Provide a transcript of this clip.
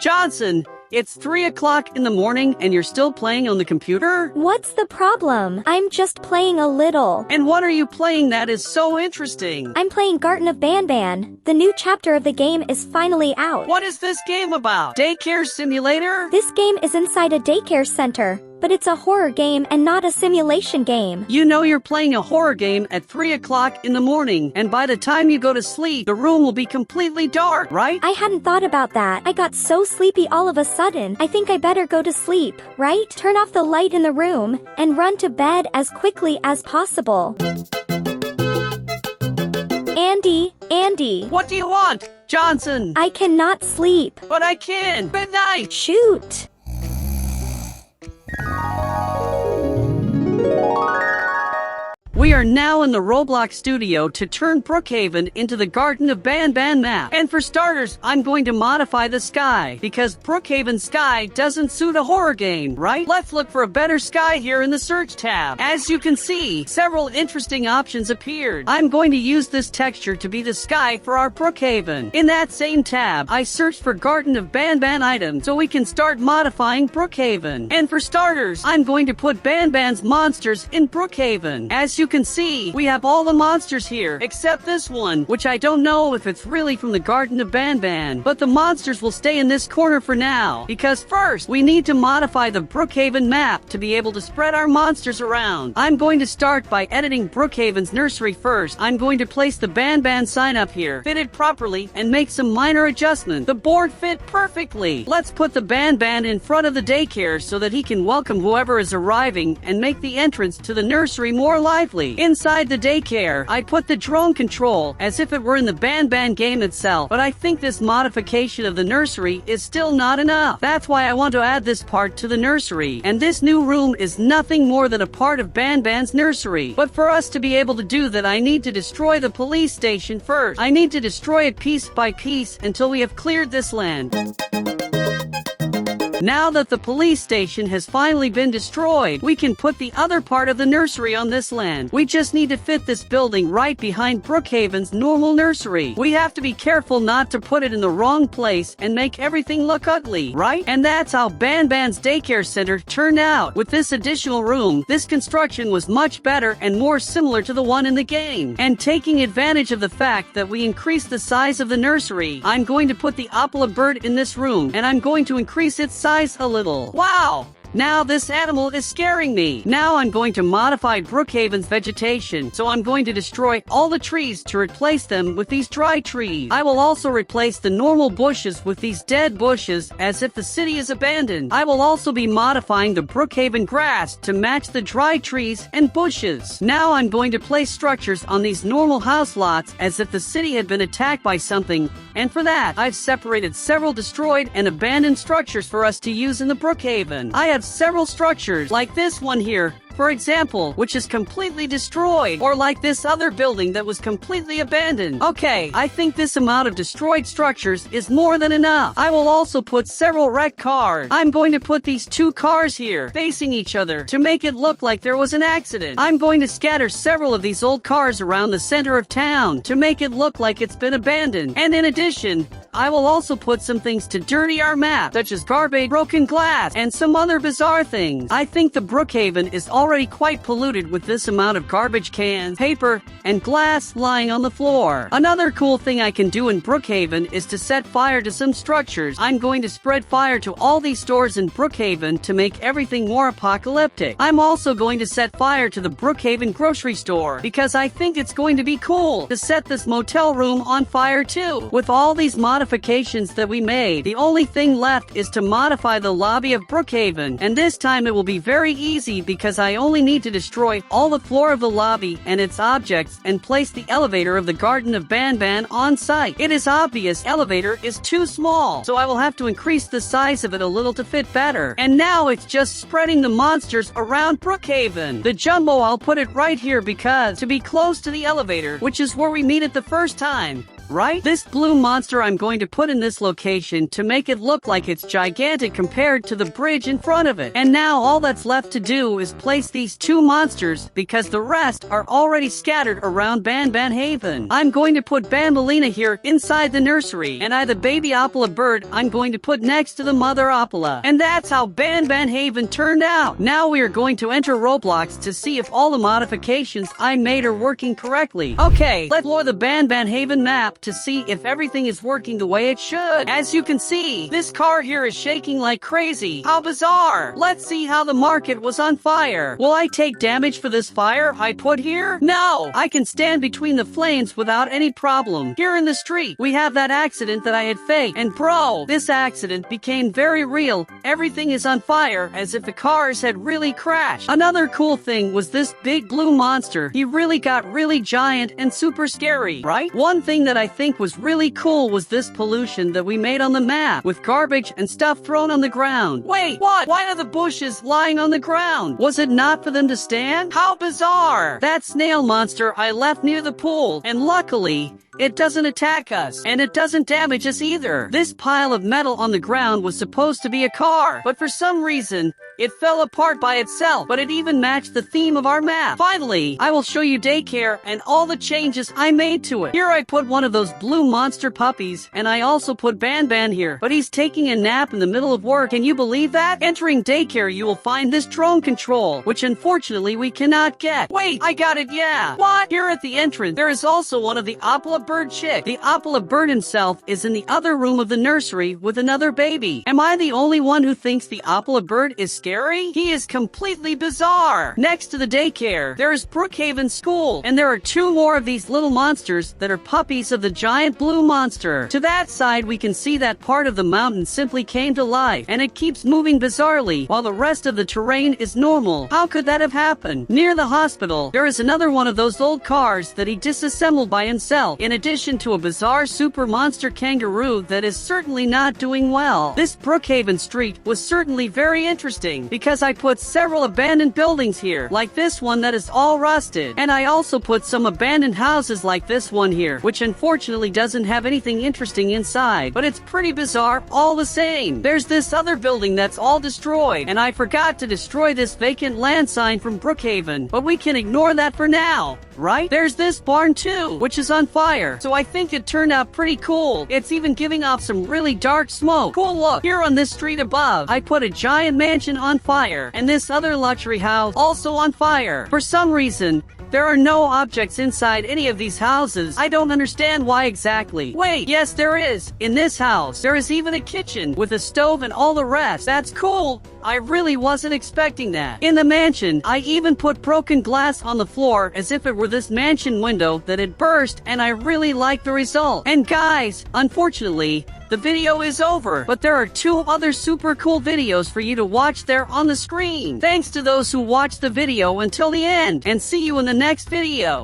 Johnson, it's 3 o'clock in the morning and you're still playing on the computer? What's the problem? I'm just playing a little. And what are you playing that is so interesting? I'm playing Garten of Banban. The new chapter of the game is finally out. What is this game about? Daycare simulator? This game is inside a daycare center, but it's a horror game and not a simulation game. You know you're playing a horror game at 3 o'clock in the morning, and by the time you go to sleep, the room will be completely dark, right? I hadn't thought about that. I got so sleepy all of a sudden. I think I better go to sleep, right? Turn off the light in the room and run to bed as quickly as possible. Andy. What do you want, Johnson? I cannot sleep. But I can. Good night. Shoot. We are now in the Roblox studio to turn Brookhaven into the Garten of Banban map. And for starters, I'm going to modify the sky, because Brookhaven's sky doesn't suit a horror game, right? Let's look for a better sky here in the search tab. As you can see, several interesting options appeared. I'm going to use this texture to be the sky for our Brookhaven. In that same tab, I searched for Garten of Banban items so we can start modifying Brookhaven. And for starters, I'm going to put Banban's monsters in Brookhaven. As you can see, we have all the monsters here, except this one, which I don't know if it's really from the Garten of Banban, but the monsters will stay in this corner for now, because first, we need to modify the Brookhaven map to be able to spread our monsters around. I'm going to start by editing Brookhaven's nursery first. I'm going to place the Banban sign up here, fit it properly, and make some minor adjustments. The board fit perfectly. Let's put the Banban in front of the daycare so that he can welcome whoever is arriving and make the entrance to the nursery more lively. Inside the daycare, I put the drone control as if it were in the Banban game itself, but I think this modification of the nursery is still not enough. That's why I want to add this part to the nursery, and this new room is nothing more than a part of Banban's nursery. But for us to be able to do that, I need to destroy the police station first. I need to destroy it piece by piece until we have cleared this land. Now that the police station has finally been destroyed, we can put the other part of the nursery on this land. We just need to fit this building right behind Brookhaven's normal nursery. We have to be careful not to put it in the wrong place and make everything look ugly, right? And that's how Banban's daycare center turned out. With this additional room, this construction was much better and more similar to the one in the game. And taking advantage of the fact that we increased the size of the nursery, I'm going to put the apple bird in this room, and I'm going to increase its size a little. Wow! Now this animal is scaring me. Now I'm going to modify Brookhaven's vegetation, so I'm going to destroy all the trees to replace them with these dry trees. I will also replace the normal bushes with these dead bushes as if the city is abandoned. I will also be modifying the Brookhaven grass to match the dry trees and bushes. Now I'm going to place structures on these normal house lots as if the city had been attacked by something, and for that, I've separated several destroyed and abandoned structures for us to use in the Brookhaven. I have several structures, like this one here, for example, which is completely destroyed, or like this other building that was completely abandoned. Okay, I think this amount of destroyed structures is more than enough. I will also put several wrecked cars. I'm going to put these two cars here, facing each other, to make it look like there was an accident. I'm going to scatter several of these old cars around the center of town, to make it look like it's been abandoned. And in addition, I will also put some things to dirty our map, such as garbage, broken glass, and some other bizarre things. I think the Brookhaven is already quite polluted with this amount of garbage cans, paper, and glass lying on the floor. Another cool thing I can do in Brookhaven is to set fire to some structures. I'm going to spread fire to all these stores in Brookhaven to make everything more apocalyptic. I'm also going to set fire to the Brookhaven grocery store, because I think it's going to be cool to set this motel room on fire too. With all these modifications that we made, the only thing left is to modify the lobby of Brookhaven, and this time it will be very easy because I only need to destroy all the floor of the lobby and its objects and place the elevator of the Garten of Banban on site. It is obvious elevator is too small, so I will have to increase the size of it a little to fit better. And now it's just spreading the monsters around Brookhaven. The jumbo, I'll put it right here because to be close to the elevator, which is where we meet it the first time. right? This blue monster I'm going to put in this location to make it look like it's gigantic compared to the bridge in front of it. And now all that's left to do is place these two monsters because the rest are already scattered around BANBANHAVEN. I'm going to put Banbalina here inside the nursery, and the baby Opala bird I'm going to put next to the mother Opala. And that's how BANBANHAVEN turned out. Now we are going to enter Roblox to see if all the modifications I made are working correctly. Okay, let's explore the BANBANHAVEN map to see if everything is working the way it should. As you can see, this car here is shaking like crazy. How bizarre. Let's see how the market was on fire. Will I take damage for this fire I put here? No, I can stand between the flames without any problem. Here in the street, we have that accident that I had faked. And bro, this accident became very real. Everything is on fire as if the cars had really crashed. Another cool thing was this big blue monster. He really got really giant and super scary, right? One thing that I think was really cool was this pollution that we made on the map with garbage and stuff thrown on the ground. Wait, what? Why are the bushes lying on the ground? Was it not for them to stand? How bizarre! That snail monster I left near the pool, and luckily, it doesn't attack us, and it doesn't damage us either. This pile of metal on the ground was supposed to be a car, but for some reason, it fell apart by itself, but it even matched the theme of our map. Finally, I will show you daycare and all the changes I made to it. Here I put one of those blue monster puppies, and I also put Banban here, but he's taking a nap in the middle of work. Can you believe that? Entering daycare, you will find this drone control, which unfortunately we cannot get. Wait, I got it, yeah. What? Here at the entrance, there is also one of the Opala bird chick. The Opala bird himself is in the other room of the nursery with another baby. Am I the only one who thinks the Opala bird is scary? He is completely bizarre. Next to the daycare, there is Brookhaven School, and there are two more of these little monsters that are puppies of the giant blue monster. To that side, we can see that part of the mountain simply came to life, and it keeps moving bizarrely, while the rest of the terrain is normal. How could that have happened? Near the hospital, there is another one of those old cars that he disassembled by himself, in addition to a bizarre super monster kangaroo that is certainly not doing well. This Brookhaven street was certainly very interesting, because I put several abandoned buildings here, like this one that is all rusted. And I also put some abandoned houses like this one here, which unfortunately doesn't have anything interesting inside, but it's pretty bizarre all the same. There's this other building that's all destroyed, and I forgot to destroy this vacant land sign from Brookhaven, but we can ignore that for now, right? There's this barn too, which is on fire, so I think it turned out pretty cool. It's even giving off some really dark smoke. Cool look. Here on this street above, I put a giant mansion on fire, and this other luxury house also on fire. For some reason, there are no objects inside any of these houses. I don't understand why exactly. Wait, yes there is. In this house, there is even a kitchen with a stove and all the rest. That's cool. I really wasn't expecting that. In the mansion, I even put broken glass on the floor as if it were this mansion window that had burst, and I really like the result. And guys, unfortunately, the video is over, but there are two other super cool videos for you to watch there on the screen. Thanks to those who watched the video until the end, and see you in the next video.